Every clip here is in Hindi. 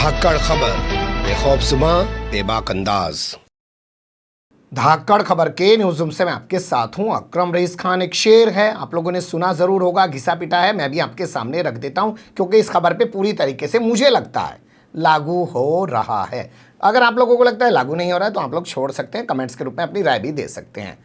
धाकड़ खबर, बेखौफसुमा बेबाक अंदाज। धाकड़ खबर के न्यूज रूम से मैं आपके साथ हूं अकरम रईस खान। एक शेर है, आप लोगों ने सुना जरूर होगा, घिसा पिटा है, मैं भी आपके सामने रख देता हूं क्योंकि इस खबर पे पूरी तरीके से मुझे लगता है लागू हो रहा है। अगर आप लोगों को लगता है लागू नहीं हो रहा है तो आप लोग छोड़ सकते हैं, कमेंट्स के रूप में अपनी राय भी दे सकते हैं।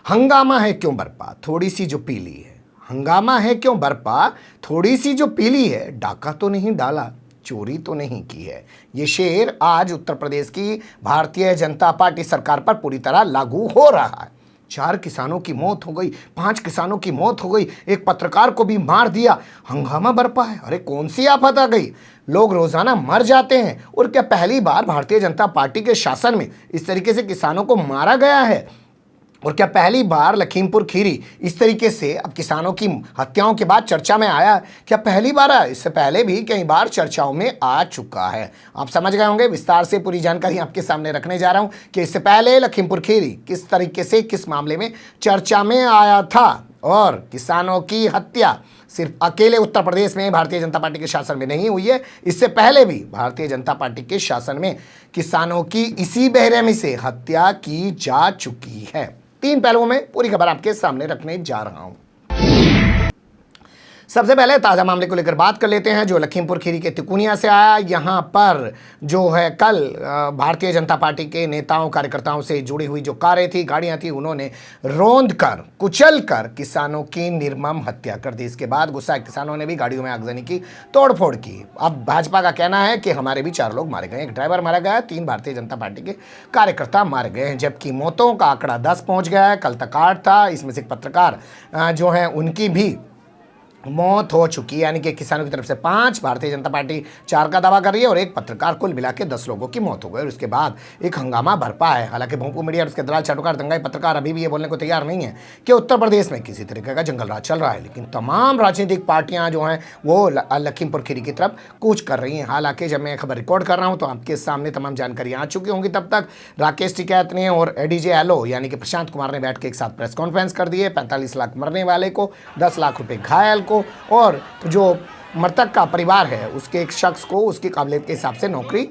हंगामा है क्यों बरपा, थोड़ी सी जो पीली है। हंगामा है क्यों बरपा, थोड़ी सी जो पीली है। डाका तो नहीं डाला, चोरी तो नहीं की है। ये शेर आज उत्तर प्रदेश की भारतीय जनता पार्टी सरकार पर पूरी तरह लागू हो रहा है। 4 किसानों की मौत हो गई, 5 किसानों की मौत हो गई, एक पत्रकार को भी मार दिया। हंगामा बरपा है। अरे कौन सी आफत आ गई, लोग रोजाना मर जाते हैं और क्या पहली बार भारतीय जनता पार्टी के शासन में इस तरीके से किसानों को मारा गया है? और क्या पहली बार लखीमपुर खीरी इस तरीके से अब किसानों की हत्याओं के बाद चर्चा में आया? क्या पहली बार आया? इससे पहले भी कई बार चर्चाओं में आ चुका है। आप समझ गए होंगे, विस्तार से पूरी जानकारी आपके सामने रखने जा रहा हूं कि इससे पहले लखीमपुर खीरी किस तरीके से किस मामले में चर्चा में आया था। और किसानों की हत्या सिर्फ अकेले उत्तर प्रदेश में भारतीय जनता पार्टी के शासन में नहीं हुई है, इससे पहले भी भारतीय जनता पार्टी के शासन में किसानों की इसी बेरहमी से हत्या की जा चुकी है। 3 पहलुओं में पूरी खबर आपके सामने रखने जा रहा हूं। सबसे पहले ताज़ा मामले को लेकर बात कर लेते हैं जो लखीमपुर खीरी के तिकोनिया से आया। यहाँ पर जो है कल भारतीय जनता पार्टी के नेताओं कार्यकर्ताओं से जुड़ी हुई जो कारें थी, गाड़ियां थी, उन्होंने रौंद कर कुचल कर किसानों की निर्मम हत्या कर दी। इसके बाद गुस्साए किसानों ने भी गाड़ियों में आगजनी की, तोड़फोड़ की। अब भाजपा का कहना है कि हमारे भी 4 लोग मारे गए, एक ड्राइवर मारा गया, 3 भारतीय जनता पार्टी के कार्यकर्ता मारे गए हैं, जबकि मौतों का आंकड़ा 10 पहुंच गया है। कल तक 8 था, इसमें से एक पत्रकार जो है उनकी भी मौत हो चुकी है, यानी कि किसानों की तरफ से 5, भारतीय जनता पार्टी 4 का दावा कर रही है और एक पत्रकार, कुल मिला के 10 लोगों की मौत हो गई। और उसके बाद एक हंगामा बरपा है। हालांकि भोंपू मीडिया और उसके दलाल चाटुकार दंगाई पत्रकार अभी भी ये बोलने को तैयार नहीं है कि उत्तर प्रदेश में किसी तरीके का जंगल राज चल रहा है, लेकिन तमाम राजनीतिक पार्टियां जो हैं वो लखीमपुर खीरी की तरफ कूच कर रही हैं। हालांकि जब मैं खबर रिकॉर्ड कर रहा हूं तो आपके सामने तमाम जानकारी आ चुकी होंगी। तब तक राकेश टिकैत ने और एडीजे एलो यानी कि प्रशांत कुमार ने बैठ के एक साथ प्रेस कॉन्फ्रेंस कर दी है। 45 लाख मरने वाले को, 10 लाख रुपए घायल को, और जो मृतक का परिवार है उसके एक शख्स को उसकी काबिलियत के हिसाब से नौकरी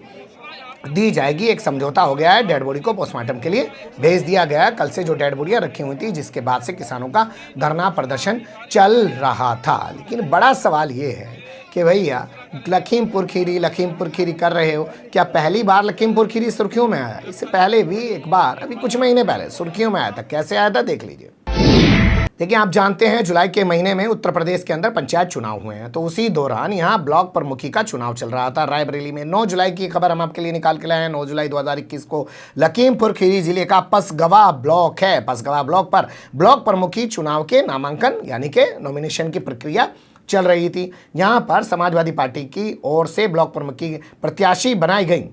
दी जाएगी। एक समझौता हो गया है, डेड बॉडी को पोस्टमार्टम के लिए भेज दिया गया है। कल से जो डेड बॉडियां रखी हुई थी, जिसके बाद से किसानों का धरना प्रदर्शन चल रहा था। लेकिन बड़ा सवाल ये है कि भैया लखीमपुर खीरी कर रहे हो, क्या पहली बार लखीमपुर खीरी सुर्खियों में आया? इससे पहले भी एक बार अभी कुछ महीने पहले सुर्खियों में आया था। कैसे आया था देख लीजिए। देखिए, आप जानते हैं जुलाई के महीने में उत्तर प्रदेश के अंदर पंचायत चुनाव हुए हैं, तो उसी दौरान यहाँ ब्लॉक प्रमुखी का चुनाव चल रहा था रायबरेली में। 9 जुलाई की खबर हम आपके लिए निकाल के लाए हैं। 9 जुलाई 2021 को लखीमपुर खीरी जिले का पसगवा ब्लॉक है। पसगवा ब्लॉक पर ब्लॉक प्रमुखी चुनाव के नामांकन यानी कि नॉमिनेशन की प्रक्रिया चल रही थी। यहाँ पर समाजवादी पार्टी की ओर से ब्लॉक प्रमुखी प्रत्याशी बनाई गई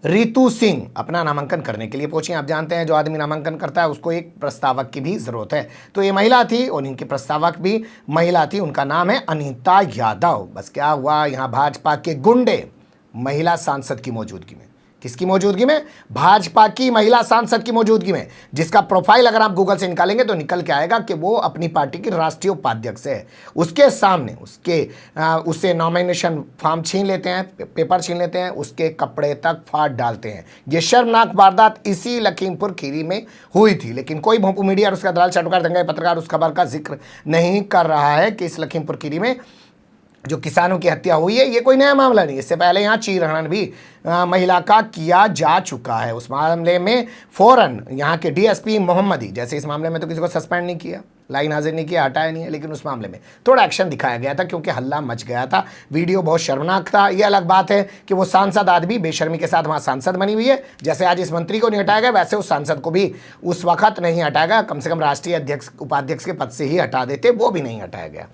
रितु सिंह अपना नामांकन करने के लिए पहुंची। आप जानते हैं जो आदमी नामांकन करता है उसको एक प्रस्तावक की भी जरूरत है, तो ये महिला थी और इनकी प्रस्तावक भी महिला थी। उनका नाम है अनीता यादव। बस क्या हुआ, यहाँ भाजपा के गुंडे महिला सांसद की मौजूदगी में, किसकी मौजूदगी में? भाजपा की महिला सांसद की मौजूदगी में, जिसका प्रोफाइल अगर आप गूगल से निकालेंगे तो निकल के आएगा कि वो अपनी पार्टी की राष्ट्रीय उपाध्यक्ष है। उसके सामने उससे नॉमिनेशन फॉर्म छीन लेते हैं, पेपर छीन लेते हैं, उसके कपड़े तक फाड़ डालते हैं। ये शर्मनाक वारदात इसी लखीमपुर खीरी में हुई थी, लेकिन कोई भोंपू मीडिया और उसका दलाल चाटुकार दंगाई पत्रकार उस खबर का जिक्र नहीं कर रहा है कि इस लखीमपुर खीरी में जो किसानों की हत्या हुई है ये कोई नया मामला नहीं। इससे पहले यहाँ चीरहरण भी महिला का किया जा चुका है। उस मामले में फौरन यहाँ के डीएसपी मोहम्मदी, जैसे इस मामले में तो किसी को सस्पेंड नहीं किया, लाइन हाजिर नहीं किया, हटाया नहीं है, लेकिन उस मामले में थोड़ा एक्शन दिखाया गया था क्योंकि हल्ला मच गया था। वीडियो बहुत शर्मनाक था। ये अलग बात है कि वो सांसद आदमी बेशर्मी के साथ वहाँ सांसद बनी हुई है। जैसे आज इस मंत्री को नहीं हटाया गया, वैसे उस सांसद को भी उस वक्त नहीं हटाया गया। कम से कम राष्ट्रीय अध्यक्ष उपाध्यक्ष के पद से ही हटा देते, वो भी नहीं हटाया गया।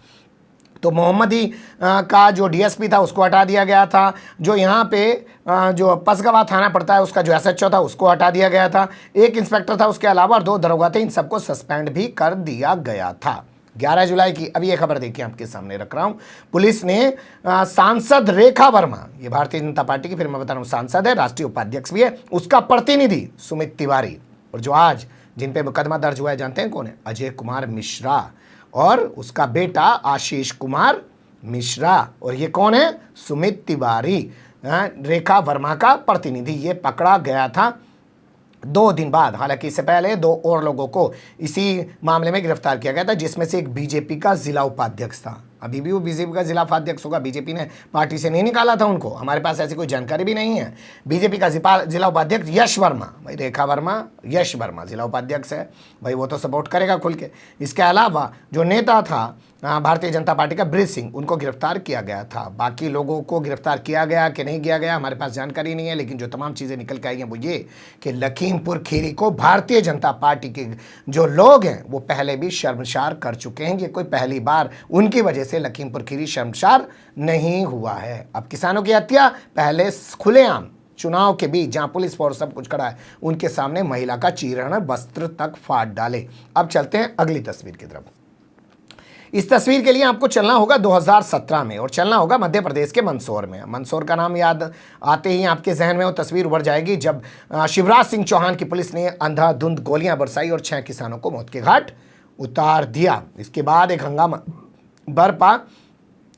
तो मोहम्मदी का जो डीएसपी था उसको हटा दिया गया था। जो यहाँ पे जो पसगवा थाना पड़ता है उसका जो एसएचओ था उसको हटा दिया गया था। एक इंस्पेक्टर था, उसके अलावा 2 दरोगा थे, इन सबको सस्पेंड भी कर दिया गया था। 11 जुलाई की अब ये खबर देखिए आपके सामने रख रहा हूँ। पुलिस ने सांसद रेखा वर्मा, ये भारतीय जनता पार्टी की, फिर मैं बता रहा हूँ सांसद है, राष्ट्रीय उपाध्यक्ष भी है, उसका प्रतिनिधि सुमित तिवारी, और जो आज जिन पे मुकदमा दर्ज हुआ है जानते हैं कौन है? अजय कुमार मिश्रा और उसका बेटा आशीष कुमार मिश्रा। और ये कौन है? सुमित तिवारी। रेखा वर्मा का प्रतिनिधि ये पकड़ा गया था 2 दिन बाद। हालांकि इससे पहले 2 और लोगों को इसी मामले में गिरफ्तार किया गया था, जिसमें से एक बीजेपी का जिला उपाध्यक्ष था। अभी भी वो बीजेपी का जिला उपाध्यक्ष होगा, बीजेपी ने पार्टी से नहीं निकाला था उनको, हमारे पास ऐसी कोई जानकारी भी नहीं है। बीजेपी का जिला उपाध्यक्ष यश वर्मा, भाई रेखा वर्मा यश वर्मा जिला उपाध्यक्ष है, भाई वो तो सपोर्ट करेगा खुल के। इसके अलावा जो नेता था भारतीय जनता पार्टी का ब्रिज सिंह, उनको गिरफ्तार किया गया था। बाकी लोगों को गिरफ्तार किया गया कि नहीं किया गया हमारे पास जानकारी नहीं है, लेकिन जो तमाम चीज़ें निकल के आई हैं वो ये कि लखीमपुर खीरी को भारतीय जनता पार्टी के जो लोग हैं वो पहले भी शर्मसार कर चुके हैं। ये कोई पहली बार उनकी वजह से लखीमपुर खीरी शर्मसार नहीं हुआ है। अब किसानों की हत्या पहले खुलेआम चुनाव के बीच, जहां पुलिस फोर्स सब कुछ खड़ा है, उनके सामने महिला का चीरण वस्त्र तक फाड़ डाले। अब चलते हैं अगली तस्वीर की तरफ। इस तस्वीर के लिए आपको चलना होगा 2017 में, और चलना होगा मध्य प्रदेश के मंदसौर में। मंदसौर का नाम याद आते ही आपके जहन में वो तस्वीर उभर जाएगी जब शिवराज सिंह चौहान की पुलिस ने अंधाधुंध गोलियां बरसाई और 6 किसानों को मौत के घाट उतार दिया। इसके बाद एक हंगामा बरपा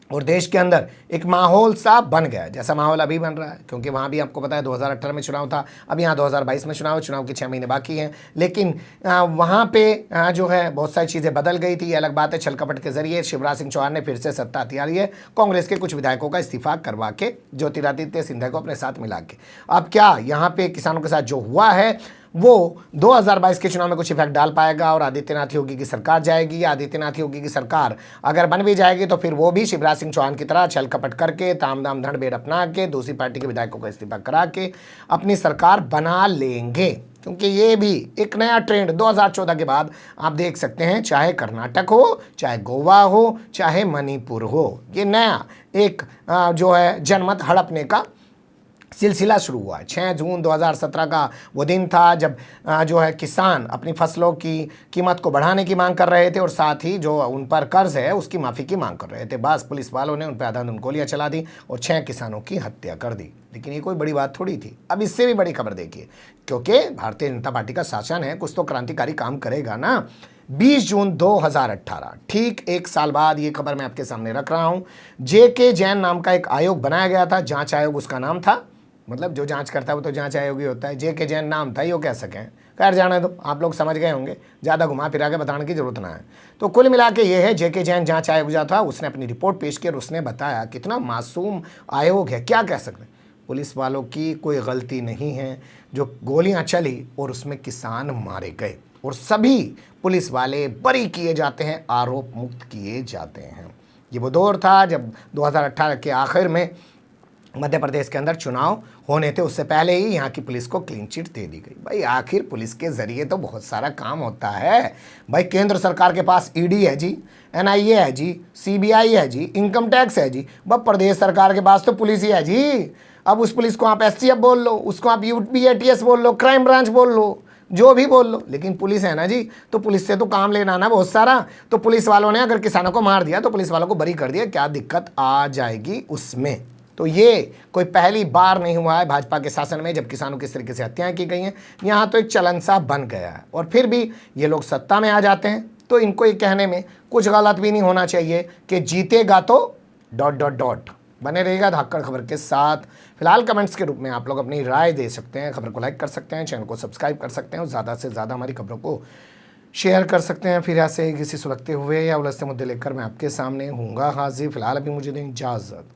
और देश के अंदर एक माहौल सा बन गया, जैसा माहौल अभी बन रहा है, क्योंकि वहाँ भी आपको पता है 2018 में चुनाव था, अब यहाँ 2022 में चुनाव के 6 महीने बाकी हैं। लेकिन वहाँ पे जो है बहुत सारी चीज़ें बदल गई थी। अलग बात है, छलकपट के जरिए शिवराज सिंह चौहान ने फिर से सत्ता हथियार है, कांग्रेस के कुछ विधायकों का इस्तीफा करवा के ज्योतिरादित्य सिंधिया को अपने साथ मिला के। अब क्या यहाँ पे किसानों के साथ जो हुआ है वो 2022 के चुनाव में कुछ इफेक्ट डाल पाएगा और आदित्यनाथ योगी की सरकार जाएगी, या आदित्यनाथ योगी की सरकार अगर बन भी जाएगी तो फिर वो भी शिवराज सिंह चौहान की तरह छल कपट करके, ताम दाम धड़ बेड़ अपना के, दूसरी पार्टी के विधायकों का इस्तीफा करा के अपनी सरकार बना लेंगे। क्योंकि ये भी एक नया ट्रेंड 2014 के बाद आप देख सकते हैं, चाहे कर्नाटक हो, चाहे गोवा हो, चाहे मणिपुर हो, ये नया एक जो है जनमत हड़पने का सिलसिला शुरू हुआ है। 6 जून 2017 का वो दिन था जब जो है किसान अपनी फसलों की कीमत को बढ़ाने की मांग कर रहे थे और साथ ही जो उन पर कर्ज है उसकी माफ़ी की मांग कर रहे थे। बस पुलिस वालों ने उन पर अंधाधुंध गोलियां चला दी और 6 किसानों की हत्या कर दी। लेकिन ये कोई बड़ी बात थोड़ी थी। अब इससे भी बड़ी खबर देखिए, क्योंकि भारतीय जनता पार्टी का शासन है, कुछ तो क्रांतिकारी काम करेगा ना। 20 जून 2018, ठीक 1 साल बाद ये खबर मैं आपके सामने रख रहा हूँ। JK जैन नाम का एक आयोग बनाया गया था, जांच आयोग उसका नाम था, मतलब जो जांच करता है वो तो जांच आयोग ही होता है। JK जैन नाम था, यो कह सकें, खैर जाने दो, आप लोग समझ गए होंगे, ज़्यादा घुमा फिरा के बताने की जरूरत ना है। तो कुल मिला के ये है, JK जैन जांच आयोग जो था उसने अपनी रिपोर्ट पेश की और उसने बताया कितना मासूम आयोग है, क्या कह सकते हैं। पुलिस वालों की कोई गलती नहीं है, जो गोलियां चली और उसमें किसान मारे गए और सभी पुलिस वाले बरी किए जाते हैं, आरोप मुक्त किए जाते हैं। ये वो दौर था जब 2018 के आखिर में मध्य प्रदेश के अंदर चुनाव होने थे, उससे पहले ही यहाँ की पुलिस को क्लीन चिट दे दी गई। भाई आखिर पुलिस के जरिए तो बहुत सारा काम होता है। भाई केंद्र सरकार के पास ED है जी, NIA है जी, CBI है जी, इनकम टैक्स है जी, बस प्रदेश सरकार के पास तो पुलिस ही है जी। अब उस पुलिस को आप STF बोल लो, उसको आप UPATS बोल लो, क्राइम ब्रांच बोल लो, जो भी बोल लो, लेकिन पुलिस है ना जी। तो पुलिस से तो काम लेना ना बहुत सारा। तो पुलिस वालों ने अगर किसानों को मार दिया तो पुलिस वालों को बरी कर दिया, क्या दिक्कत आ जाएगी उसमें। तो ये कोई पहली बार नहीं हुआ है भाजपा के शासन में जब किसानों की इस तरीके से हत्याएं की गई हैं। यहाँ तो एक चलन सा बन गया है और फिर भी ये लोग सत्ता में आ जाते हैं, तो इनको ये कहने में कुछ गलत भी नहीं होना चाहिए कि जीतेगा तो ... बने रहेगा धाकड़ खबर के साथ। फिलहाल कमेंट्स के रूप में आप लोग अपनी राय दे सकते हैं, खबर को लाइक कर सकते हैं, चैनल को सब्सक्राइब कर सकते हैं और ज़्यादा से ज़्यादा हमारी खबरों को शेयर कर सकते हैं। फिर ऐसे किसी सुलगते हुए या उलझते मुद्दे लेकर मैं आपके सामने हूँगा हाजिर। फिलहाल अभी मुझे दें इजाज़त।